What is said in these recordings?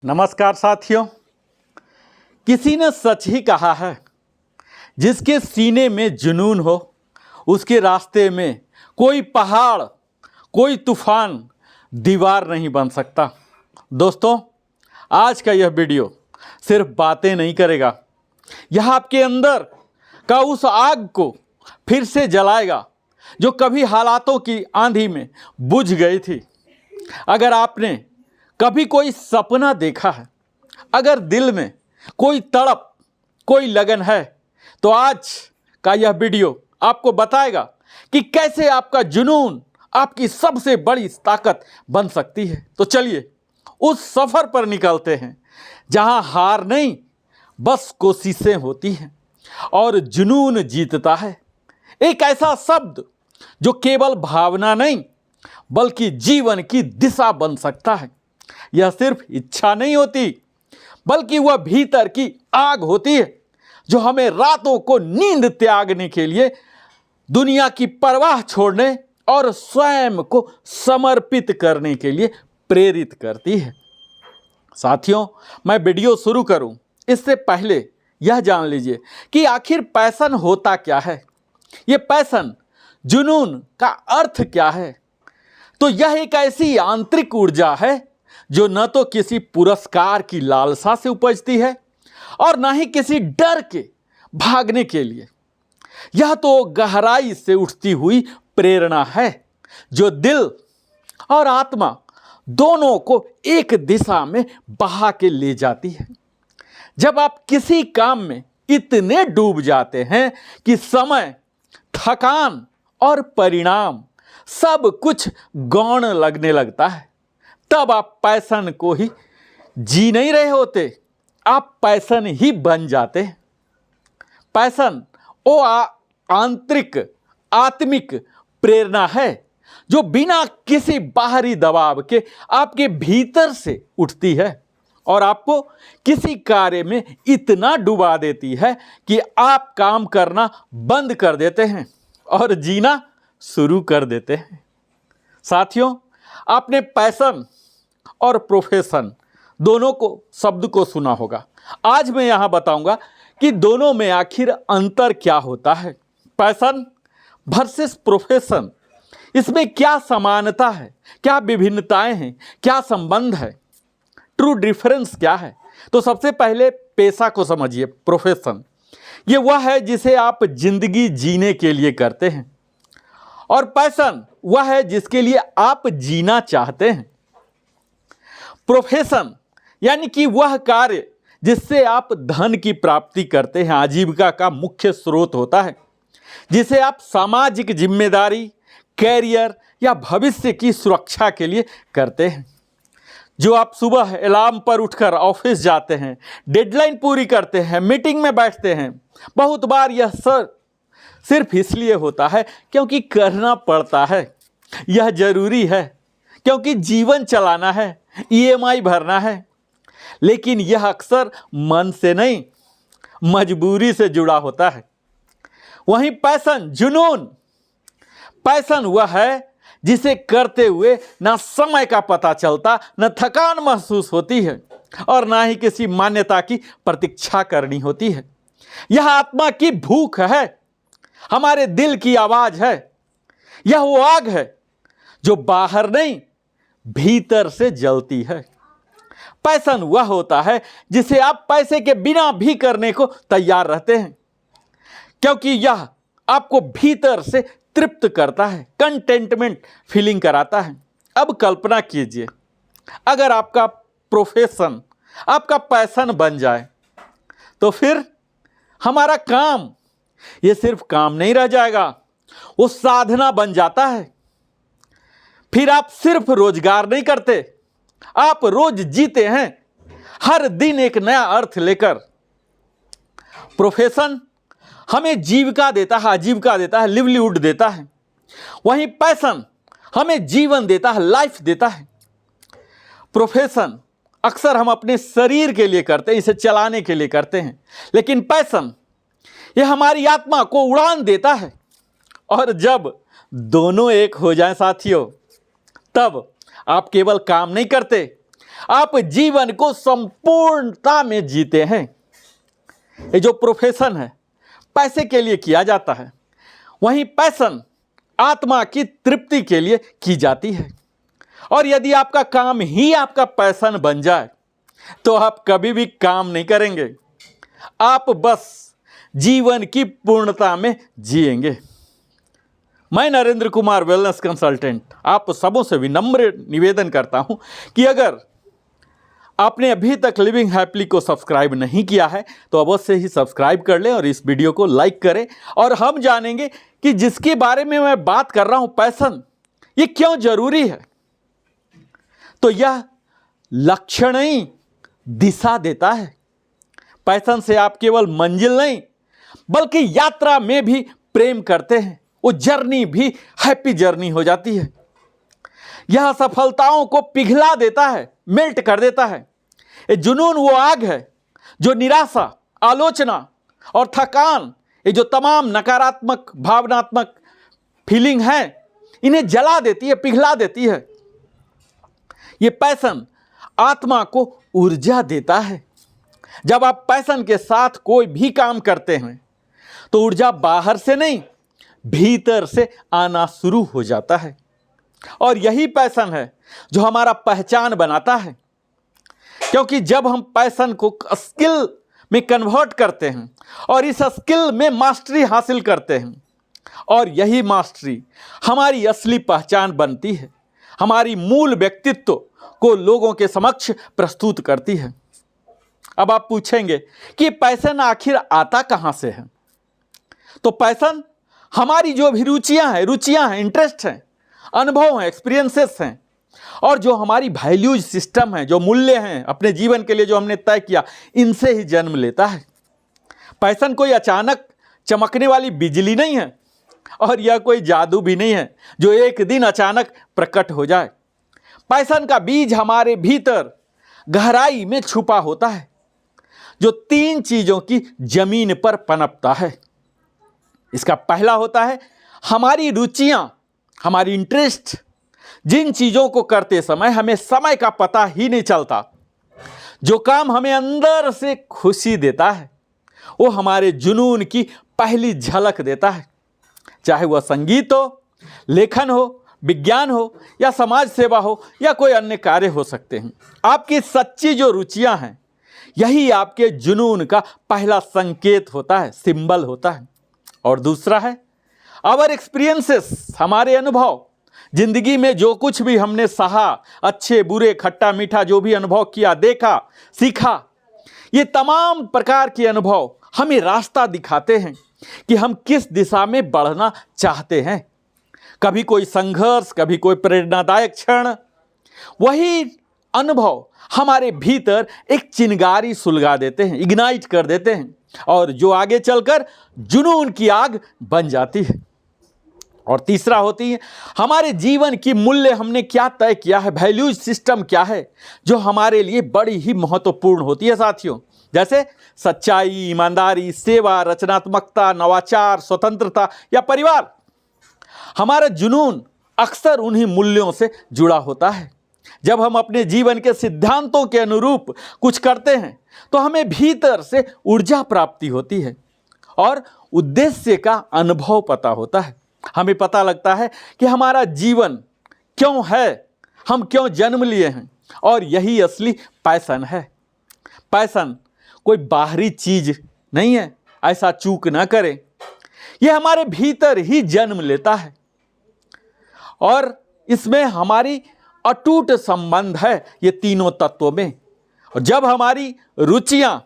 नमस्कार साथियों। किसी ने सच ही कहा है, जिसके सीने में जुनून हो उसके रास्ते में कोई पहाड़, कोई तूफान दीवार नहीं बन सकता। दोस्तों, आज का यह वीडियो सिर्फ बातें नहीं करेगा, यह आपके अंदर का उस आग को फिर से जलाएगा जो कभी हालातों की आंधी में बुझ गई थी। अगर आपने कभी कोई सपना देखा है, अगर दिल में कोई तड़प, कोई लगन है, तो आज का यह वीडियो आपको बताएगा कि कैसे आपका जुनून आपकी सबसे बड़ी ताकत बन सकती है। तो चलिए उस सफ़र पर निकलते हैं जहां हार नहीं, बस कोशिशें होती हैं और जुनून जीतता है। एक ऐसा शब्द जो केवल भावना नहीं बल्कि जीवन की दिशा बन सकता है। यह सिर्फ इच्छा नहीं होती, बल्कि वह भीतर की आग होती है जो हमें रातों को नींद त्यागने के लिए, दुनिया की परवाह छोड़ने और स्वयं को समर्पित करने के लिए प्रेरित करती है। साथियों, मैं वीडियो शुरू करूं इससे पहले यह जान लीजिए कि आखिर पैशन होता क्या है। यह पैशन, जुनून का अर्थ क्या है? तो यह एक ऐसी आंतरिक ऊर्जा है जो न तो किसी पुरस्कार की लालसा से उपजती है और न ही किसी डर के भागने के लिए। यह तो गहराई से उठती हुई प्रेरणा है जो दिल और आत्मा दोनों को एक दिशा में बहा के ले जाती है। जब आप किसी काम में इतने डूब जाते हैं कि समय, थकान और परिणाम सब कुछ गौण लगने लगता है, तब आप पैशन को ही जी नहीं रहे होते, आप पैशन ही बन जाते हैं। पैशन वो आंतरिक, आत्मिक प्रेरणा है जो बिना किसी बाहरी दबाव के आपके भीतर से उठती है और आपको किसी कार्य में इतना डुबा देती है कि आप काम करना बंद कर देते हैं और जीना शुरू कर देते हैं। साथियों, आपने पैशन और प्रोफेशन दोनों को शब्द को सुना होगा। आज मैं यहाँ बताऊंगा कि दोनों में आखिर अंतर क्या होता है। पैशन वर्सेस प्रोफेशन, इसमें क्या समानता है, क्या विभिन्नताएं हैं, क्या संबंध है, ट्रू डिफरेंस क्या है। तो सबसे पहले पेशा को समझिए। प्रोफेशन ये वह है जिसे आप जिंदगी जीने के लिए करते हैं और पैशन वह है जिसके लिए आप जीना चाहते हैं। प्रोफेशन यानी कि वह कार्य जिससे आप धन की प्राप्ति करते हैं, आजीविका का मुख्य स्रोत होता है, जिसे आप सामाजिक जिम्मेदारी, कैरियर या भविष्य की सुरक्षा के लिए करते हैं। जो आप सुबह अलार्म पर उठकर ऑफिस जाते हैं, डेडलाइन पूरी करते हैं, मीटिंग में बैठते हैं। बहुत बार यह सिर्फ इसलिए होता है क्योंकि करना पड़ता है, यह जरूरी है क्योंकि जीवन चलाना है, ईएमआई भरना है। लेकिन यह अक्सर मन से नहीं, मजबूरी से जुड़ा होता है। वहीं पैशन, जुनून, पैशन वह है जिसे करते हुए ना समय का पता चलता, न थकान महसूस होती है और ना ही किसी मान्यता की प्रतीक्षा करनी होती है। यह आत्मा की भूख है, हमारे दिल की आवाज है। यह वो आग है जो बाहर नहीं, भीतर से जलती है। पैशन वह होता है जिसे आप पैसे के बिना भी करने को तैयार रहते हैं, क्योंकि यह आपको भीतर से तृप्त करता है, कंटेंटमेंट फीलिंग कराता है। अब कल्पना कीजिए, अगर आपका प्रोफेशन आपका पैशन बन जाए तो फिर हमारा काम ये सिर्फ काम नहीं रह जाएगा, वो साधना बन जाता है। फिर आप सिर्फ रोजगार नहीं करते, आप रोज जीते हैं, हर दिन एक नया अर्थ लेकर। प्रोफेशन हमें जीविका देता है, आजीविका देता है, लिवलीहुड देता है। वहीं पैशन हमें जीवन देता है, लाइफ देता है। प्रोफेशन अक्सर हम अपने शरीर के लिए करते हैं, इसे चलाने के लिए करते हैं, लेकिन पैशन यह हमारी आत्मा को उड़ान देता है। और जब दोनों एक हो जाएं साथियों, तब आप केवल काम नहीं करते, आप जीवन को संपूर्णता में जीते हैं। ये जो प्रोफेशन है पैसे के लिए किया जाता है, वहीं पैशन आत्मा की तृप्ति के लिए की जाती है। और यदि आपका काम ही आपका पैशन बन जाए तो आप कभी भी काम नहीं करेंगे, आप बस जीवन की पूर्णता में जिएंगे। मैं नरेंद्र कुमार वेलनेस कंसल्टेंट आप सबों से विनम्र निवेदन करता हूं कि अगर आपने अभी तक लिविंग हैप्पीली को सब्सक्राइब नहीं किया है तो अवश्य ही सब्सक्राइब कर लें और इस वीडियो को लाइक करें। और हम जानेंगे कि जिसके बारे में मैं बात कर रहा हूं पैशन, ये क्यों जरूरी है। तो यह लक्षणीय दिशा देता है। पैशन से आप केवल मंजिल नहीं बल्कि यात्रा में भी प्रेम करते हैं, वो जर्नी भी हैप्पी जर्नी हो जाती है। यह सफलताओं को पिघला देता है, मेल्ट कर देता है। ये जुनून वो आग है जो निराशा, आलोचना और थकान, ये जो तमाम नकारात्मक भावनात्मक फीलिंग है, इन्हें जला देती है, पिघला देती है। ये पैशन आत्मा को ऊर्जा देता है। जब आप पैशन के साथ कोई भी काम करते हैं तो ऊर्जा बाहर से नहीं भीतर से आना शुरू हो जाता है। और यही पैशन है जो हमारा पहचान बनाता है, क्योंकि जब हम पैशन को स्किल में कन्वर्ट करते हैं और इस स्किल में मास्टरी हासिल करते हैं, और यही मास्टरी हमारी असली पहचान बनती है, हमारी मूल व्यक्तित्व को लोगों के समक्ष प्रस्तुत करती है। अब आप पूछेंगे कि पैशन आखिर आता कहाँ से है। तो पैशन हमारी जो भी रुचियां हैं, इंटरेस्ट हैं, अनुभव हैं, एक्सपीरियंसेस हैं, और जो हमारी वैल्यूज सिस्टम है, जो मूल्य हैं अपने जीवन के लिए जो हमने तय किया, इनसे ही जन्म लेता है। पैशन कोई अचानक चमकने वाली बिजली नहीं है और यह कोई जादू भी नहीं है जो एक दिन अचानक प्रकट हो जाए। पैशन का बीज हमारे भीतर गहराई में छुपा होता है, जो 3 चीजों की जमीन पर पनपता है। इसका पहला होता है हमारी रुचियां, हमारी इंटरेस्ट। जिन चीजों को करते समय हमें समय का पता ही नहीं चलता, जो काम हमें अंदर से खुशी देता है, वो हमारे जुनून की पहली झलक देता है। चाहे वह संगीत हो, लेखन हो, विज्ञान हो या समाज सेवा हो या कोई अन्य कार्य हो सकते हैं। आपकी सच्ची जो रुचियां हैं, यही आपके जुनून का पहला संकेत होता है, सिंबल होता है। और दूसरा है आवर एक्सपीरियंसेस, हमारे अनुभव। जिंदगी में जो कुछ भी हमने सहा, अच्छे बुरे खट्टा मीठा जो भी अनुभव किया, देखा, सीखा, ये तमाम प्रकार के अनुभव हमें रास्ता दिखाते हैं कि हम किस दिशा में बढ़ना चाहते हैं। कभी कोई संघर्ष, कभी कोई प्रेरणादायक क्षण, वही अनुभव हमारे भीतर एक चिंगारी सुलगा देते हैं, इग्नाइट कर देते हैं, और जो आगे चलकर जुनून की आग बन जाती है। और तीसरा होती है हमारे जीवन की मूल्य, हमने क्या तय किया है, वैल्यूज सिस्टम क्या है जो हमारे लिए बड़ी ही महत्वपूर्ण होती है साथियों। जैसे सच्चाई, ईमानदारी, सेवा, रचनात्मकता, नवाचार, स्वतंत्रता या परिवार। हमारा जुनून अक्सर उन्हीं मूल्यों से जुड़ा होता है। जब हम अपने जीवन के सिद्धांतों के अनुरूप कुछ करते हैं तो हमें भीतर से ऊर्जा प्राप्ति होती है और उद्देश्य का अनुभव पता होता है। हमें पता लगता है कि हमारा जीवन क्यों है, हम क्यों जन्म लिए हैं, और यही असली पैशन है। पैशन कोई बाहरी चीज नहीं है, ऐसा चूक ना करें। यह हमारे भीतर ही जन्म लेता है और इसमें हमारी अटूट संबंध है ये तीनों तत्वों में। और जब हमारी रुचियां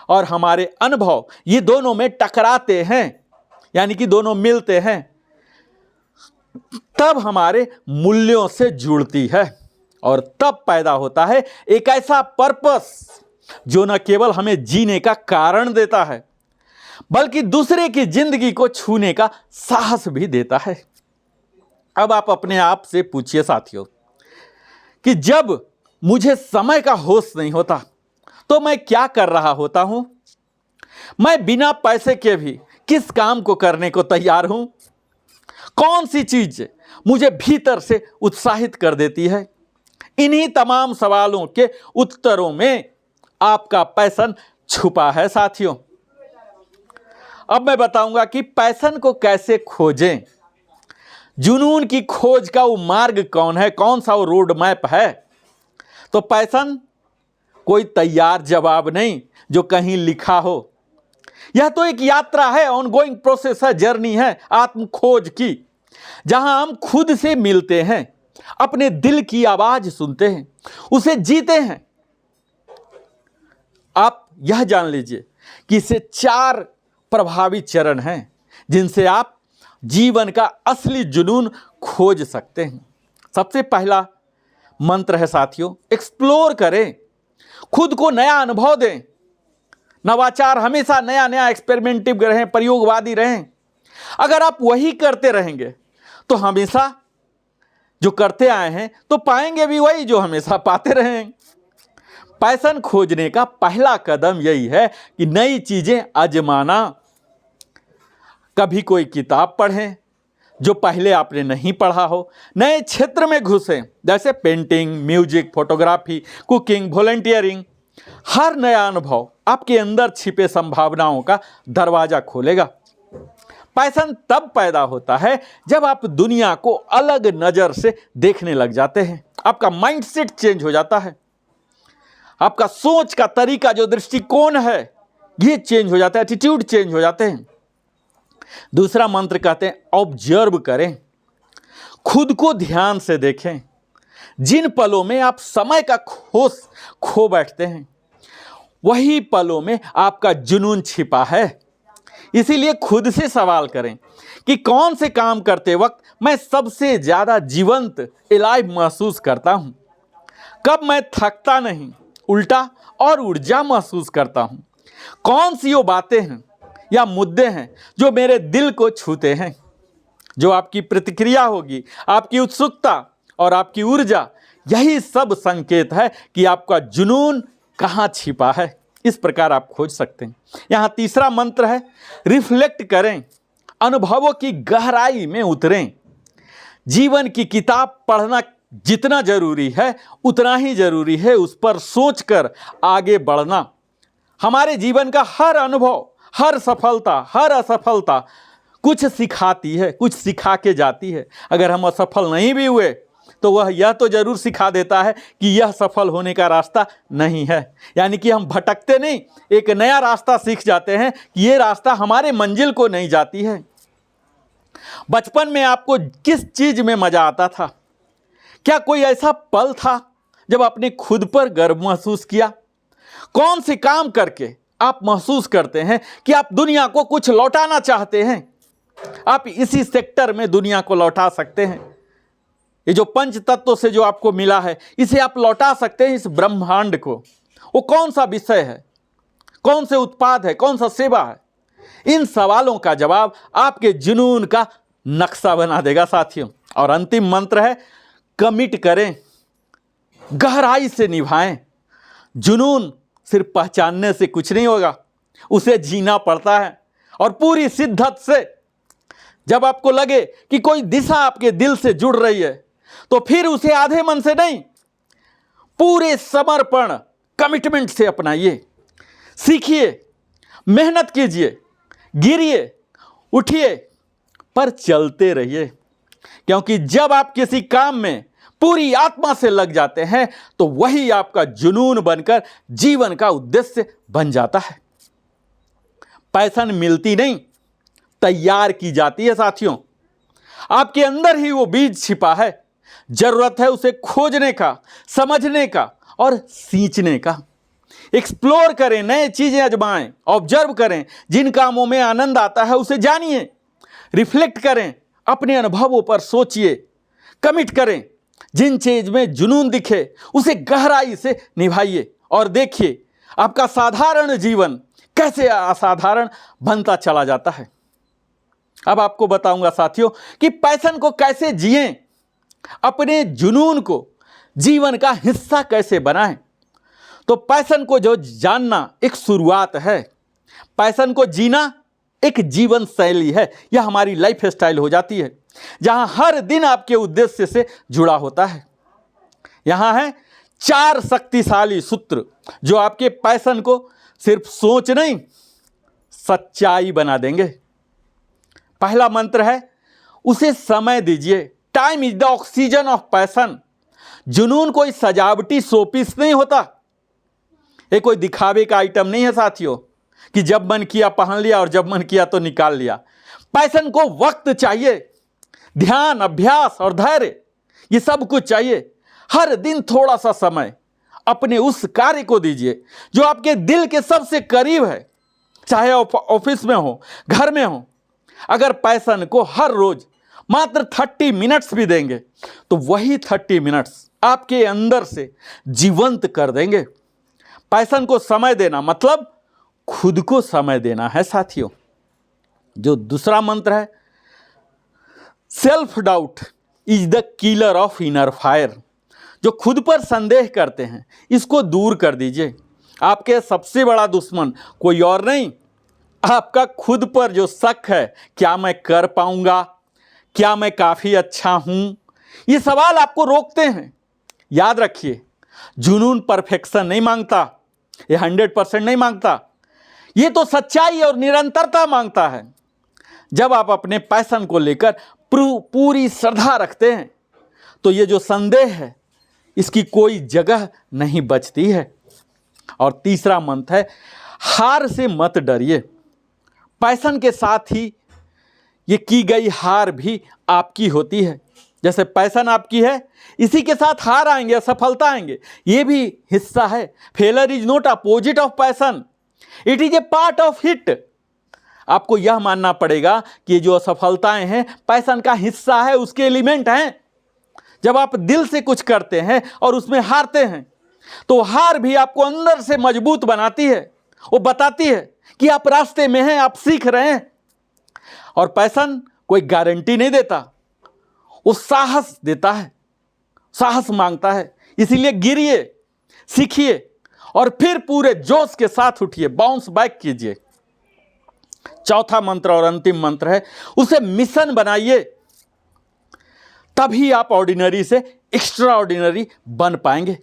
और हमारे अनुभव ये दोनों में टकराते हैं, यानी कि दोनों मिलते हैं, तब हमारे मूल्यों से जुड़ती है और तब पैदा होता है एक ऐसा पर्पस जो न केवल हमें जीने का कारण देता है बल्कि दूसरे की जिंदगी को छूने का साहस भी देता है। अब आप अपने आप से पूछिए साथियों कि जब मुझे समय का होश नहीं होता तो मैं क्या कर रहा होता हूं। मैं बिना पैसे के भी किस काम को करने को तैयार हूं। कौन सी चीज मुझे भीतर से उत्साहित कर देती है। इन्हीं तमाम सवालों के उत्तरों में आपका पैशन छुपा है साथियों। अब मैं बताऊंगा कि पैशन को कैसे खोजें। जुनून की खोज का वो मार्ग कौन है, कौन सा वो रोड मैप है। तो पैशन कोई तैयार जवाब नहीं जो कहीं लिखा हो। यह तो एक यात्रा है, ऑनगोइंग प्रोसेस है, जर्नी है आत्म खोज की, जहां हम खुद से मिलते हैं, अपने दिल की आवाज सुनते हैं, उसे जीते हैं। आप यह जान लीजिए कि इसे 4 प्रभावी चरण हैं जिनसे आप जीवन का असली जुनून खोज सकते हैं। सबसे पहला मंत्र है साथियों, एक्सप्लोर करें, खुद को नया अनुभव दें। नवाचार हमेशा नया नया एक्सपेरिमेंटिव रहें, प्रयोगवादी रहें। अगर आप वही करते रहेंगे तो हमेशा जो करते आए हैं तो पाएंगे भी वही जो हमेशा पाते रहें। पैशन खोजने का पहला कदम यही है कि नई चीजें आजमाना। कभी कोई किताब पढ़ें जो पहले आपने नहीं पढ़ा हो, नए क्षेत्र में घुसें, जैसे painting, music, photography, cooking, volunteering. हर नया अनुभव आपके अंदर छिपे संभावनाओं का दरवाजा खोलेगा। पैशन तब पैदा होता है जब आप दुनिया को अलग नजर से देखने लग जाते हैं। आपका माइंडसेट चेंज हो जाता है, आपका सोच का तरीका, जो दृष्टिकोण है, ये चेंज हो जाता है, एटीट्यूड चेंज हो जाते हैं। दूसरा मंत्र कहते हैं ऑब्जर्व करें, खुद को ध्यान से देखें। जिन पलों में आप समय का होश खो बैठते हैं, वही पलों में आपका जुनून छिपा है। इसीलिए खुद से सवाल करें कि कौन से काम करते वक्त मैं सबसे ज्यादा जीवंत, एलाइव महसूस करता हूं। कब मैं थकता नहीं, उल्टा और ऊर्जा महसूस करता हूं। कौन सी वो बातें हैं या मुद्दे हैं जो मेरे दिल को छूते हैं। जो आपकी प्रतिक्रिया होगी, आपकी उत्सुकता और आपकी ऊर्जा, यही सब संकेत है कि आपका जुनून कहाँ छिपा है। इस प्रकार आप खोज सकते हैं। यहाँ तीसरा मंत्र है रिफ्लेक्ट करें, अनुभवों की गहराई में उतरें। जीवन की किताब पढ़ना जितना जरूरी है उतना ही जरूरी है उस पर सोचकर आगे बढ़ना। हमारे जीवन का हर अनुभव, हर सफलता, हर असफलता कुछ सिखाती है, कुछ सिखा के जाती है। अगर हम असफल नहीं भी हुए तो वह यह तो जरूर सिखा देता है कि यह सफल होने का रास्ता नहीं है। यानी कि हम भटकते नहीं, एक नया रास्ता सीख जाते हैं कि ये रास्ता हमारे मंजिल को नहीं जाती है। बचपन में आपको किस चीज में मजा आता था? क्या कोई ऐसा पल था जब आपने खुद पर गर्व महसूस किया? कौन से काम करके आप महसूस करते हैं कि आप दुनिया को कुछ लौटाना चाहते हैं? आप इसी सेक्टर में दुनिया को लौटा सकते हैं। ये जो पंच तत्व से जो आपको मिला है, इसे आप लौटा सकते हैं इस ब्रह्मांड को। वो कौन सा विषय है, कौन से उत्पाद है, कौन सा सेवा है? इन सवालों का जवाब आपके जुनून का नक्शा बना देगा साथियों। और अंतिम मंत्र है कमिट करें, गहराई से निभाएं। जुनून सिर्फ पहचानने से कुछ नहीं होगा, उसे जीना पड़ता है। और पूरी शिद्दत से जब आपको लगे कि कोई दिशा आपके दिल से जुड़ रही है, तो फिर उसे आधे मन से नहीं, पूरे समर्पण, कमिटमेंट से अपनाइए। सीखिए, मेहनत कीजिए, गिरिए, उठिए, पर चलते रहिए। क्योंकि जब आप किसी काम में पूरी आत्मा से लग जाते हैं तो वही आपका जुनून बनकर जीवन का उद्देश्य बन जाता है। पैशन मिलती नहीं, तैयार की जाती है साथियों। आपके अंदर ही वो बीज छिपा है। जरूरत है उसे खोजने का, समझने का और सींचने का। एक्सप्लोर करें, नए चीजें आजमाएं, ऑब्जर्व करें। जिन कामों में आनंद आता है उसे जानिए। रिफ्लेक्ट करें, अपने अनुभवों पर सोचिए। कमिट करें, जिन चीज में जुनून दिखे उसे गहराई से निभाइए। और देखिए आपका साधारण जीवन कैसे असाधारण बनता चला जाता है। अब आपको बताऊंगा साथियों कि पैशन को कैसे जिएं, अपने जुनून को जीवन का हिस्सा कैसे बनाएं। तो पैशन को जो जानना एक शुरुआत है, पैशन को जीना एक जीवन शैली है। यह हमारी लाइफ स्टाइल हो जाती है, जहां हर दिन आपके उद्देश्य से जुड़ा होता है। यहाँ है 4 शक्तिशाली सूत्र जो आपके पैशन को सिर्फ सोच नहीं, सच्चाई बना देंगे। पहला मंत्र है, उसे समय दीजिए। Time is the oxygen of passion. जुनून कोई सजावटी शोपीस नहीं होता, ये कोई दिखावे का आइटम नहीं है साथियों, कि जब मन किया पहन लिया और जब मन किया तो निकाल लिया। पैशन को वक्त चाहिए, ध्यान, अभ्यास और धैर्य, ये सब कुछ चाहिए। हर दिन थोड़ा सा समय अपने उस कार्य को दीजिए जो आपके दिल के सबसे करीब है, चाहे ऑफिस में हो, घर में हो। अगर पैशन को हर रोज मात्र 30 मिनट्स भी देंगे तो वही 30 मिनट्स आपके अंदर से जीवंत कर देंगे। पैशन को समय देना मतलब खुद को समय देना है साथियों। जो दूसरा मंत्र है, self doubt is the killer of inner fire. जो खुद पर संदेह करते हैं, इसको दूर कर दीजिए। आपके सबसे बड़ा दुश्मन कोई और नहीं, आपका खुद पर जो शक है, क्या मैं कर पाऊंगा, क्या मैं काफ़ी अच्छा हूं, ये सवाल आपको रोकते हैं। याद रखिए, जुनून परफेक्शन नहीं मांगता, ये 100% नहीं मांगता, ये तो सच्चाई और निरंतरता मांगता है। जब आप अपने पैशन को लेकर पूरी श्रद्धा रखते हैं तो ये जो संदेह है, इसकी कोई जगह नहीं बचती है। और तीसरा मंत्र है, हार से मत डरिए। पैशन के साथ ही ये की गई हार भी आपकी होती है। जैसे पैशन आपकी है, इसी के साथ हार आएंगे, असफलता आएंगे, ये भी हिस्सा है। Failure is not opposite of passion, it is a part of it. आपको यह मानना पड़ेगा कि ये जो असफलताएं हैं पैशन का हिस्सा है, उसके एलिमेंट हैं। जब आप दिल से कुछ करते हैं और उसमें हारते हैं तो हार भी आपको अंदर से मजबूत बनाती है, वो बताती है कि आप रास्ते में हैं, आप सीख रहे हैं। और पैशन कोई गारंटी नहीं देता, वो साहस देता है, साहस मांगता है। इसीलिए गिरिए, सीखिए और फिर पूरे जोश के साथ उठिए, बाउंस बैक कीजिए। चौथा मंत्र और अंतिम मंत्र है, उसे मिशन बनाइए। तभी आप ऑर्डिनरी से एक्स्ट्रा ऑर्डिनरी बन पाएंगे।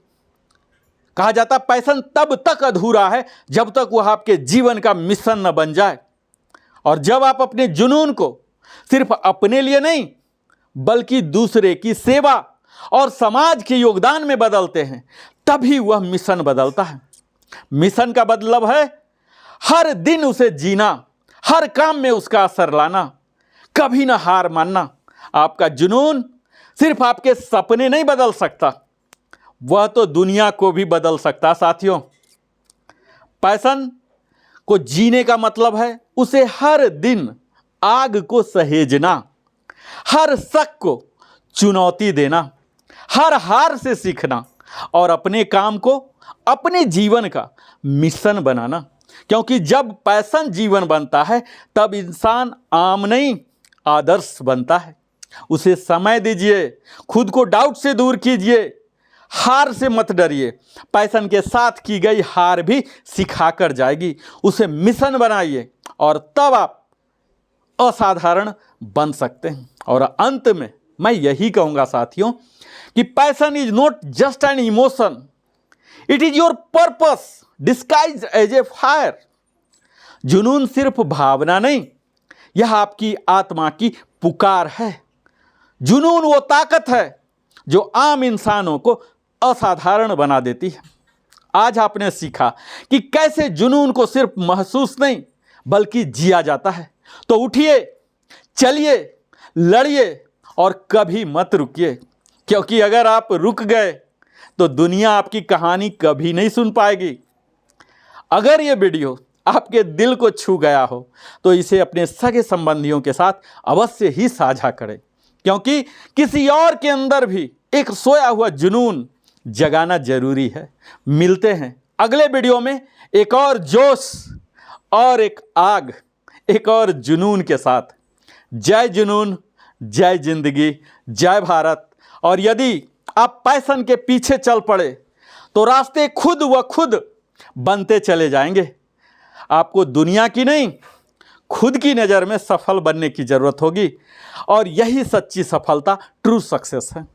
कहा जाता पैशन तब तक अधूरा है जब तक वह आपके जीवन का मिशन न बन जाए। और जब आप अपने जुनून को सिर्फ अपने लिए नहीं बल्कि दूसरे की सेवा और समाज के योगदान में बदलते हैं, तभी वह मिशन बदलता है। मिशन का मतलब है हर दिन उसे जीना, हर काम में उसका असर लाना, कभी ना हार मानना। आपका जुनून सिर्फ आपके सपने नहीं बदल सकता, वह तो दुनिया को भी बदल सकता। साथियों, पैशन को जीने का मतलब है उसे हर दिन आग को सहेजना, हर शक को चुनौती देना, हर हार से सीखना और अपने काम को अपने जीवन का मिशन बनाना। क्योंकि जब पैशन जीवन बनता है तब इंसान आम नहीं, आदर्श बनता है। उसे समय दीजिए, खुद को डाउट से दूर कीजिए, हार से मत डरिए। पैशन के साथ की गई हार भी सिखाकर जाएगी। उसे मिशन बनाइए और तब आप असाधारण बन सकते हैं। और अंत में मैं यही कहूँगा साथियों कि passion is not just an emotion, it is your purpose disguised as a fire. जुनून सिर्फ भावना नहीं, यह आपकी आत्मा की पुकार है। जुनून वो ताकत है जो आम इंसानों को असाधारण बना देती है। आज आपने सीखा कि कैसे जुनून को सिर्फ महसूस नहीं बल्कि जिया जाता है। तो उठिए, चलिए, लड़िए और कभी मत रुकिए, क्योंकि अगर आप रुक गए तो दुनिया आपकी कहानी कभी नहीं सुन पाएगी। अगर ये वीडियो आपके दिल को छू गया हो तो इसे अपने सगे संबंधियों के साथ अवश्य ही साझा करें, क्योंकि किसी और के अंदर भी एक सोया हुआ जुनून जगाना जरूरी है। मिलते हैं अगले वीडियो में एक और जोश और एक आग, एक और जुनून के साथ। जय जुनून, जय जिंदगी, जय भारत। और यदि आप पैशन के पीछे चल पड़े तो रास्ते खुद व खुद बनते चले जाएंगे। आपको दुनिया की नहीं, खुद की नज़र में सफल बनने की ज़रूरत होगी और यही सच्ची सफलता, ट्रू सक्सेस है।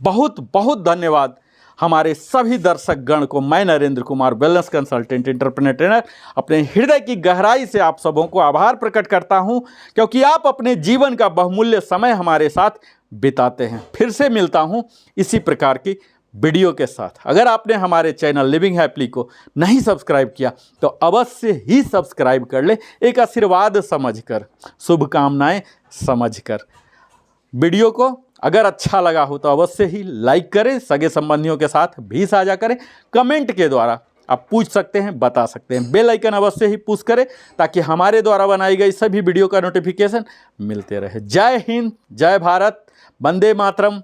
बहुत बहुत धन्यवाद हमारे सभी दर्शक गण को मैं Narendra Kumar, wellness consultant, entrepreneur trainer, अपने हृदय की गहराई से आप सबों को आभार प्रकट करता हूं, क्योंकि आप अपने जीवन का बहुमूल्य समय हमारे साथ बिताते हैं। फिर से मिलता हूं इसी प्रकार की वीडियो के साथ। अगर आपने हमारे चैनल लिविंग हैप्पीली को नहीं सब्सक्राइब किया तो अवश्य ही सब्सक्राइब कर ले, एक आशीर्वाद समझकर, शुभकामनाएं समझकर। वीडियो को अगर अच्छा लगा हो तो अवश्य ही लाइक करें, सगे संबंधियों के साथ भी साझा करें। कमेंट के द्वारा आप पूछ सकते हैं, बता सकते हैं। बेल आइकन अवश्य ही पुश करें ताकि हमारे द्वारा बनाई गई सभी वीडियो का नोटिफिकेशन मिलते रहे। जय हिंद, जय भारत, वंदे मातरम।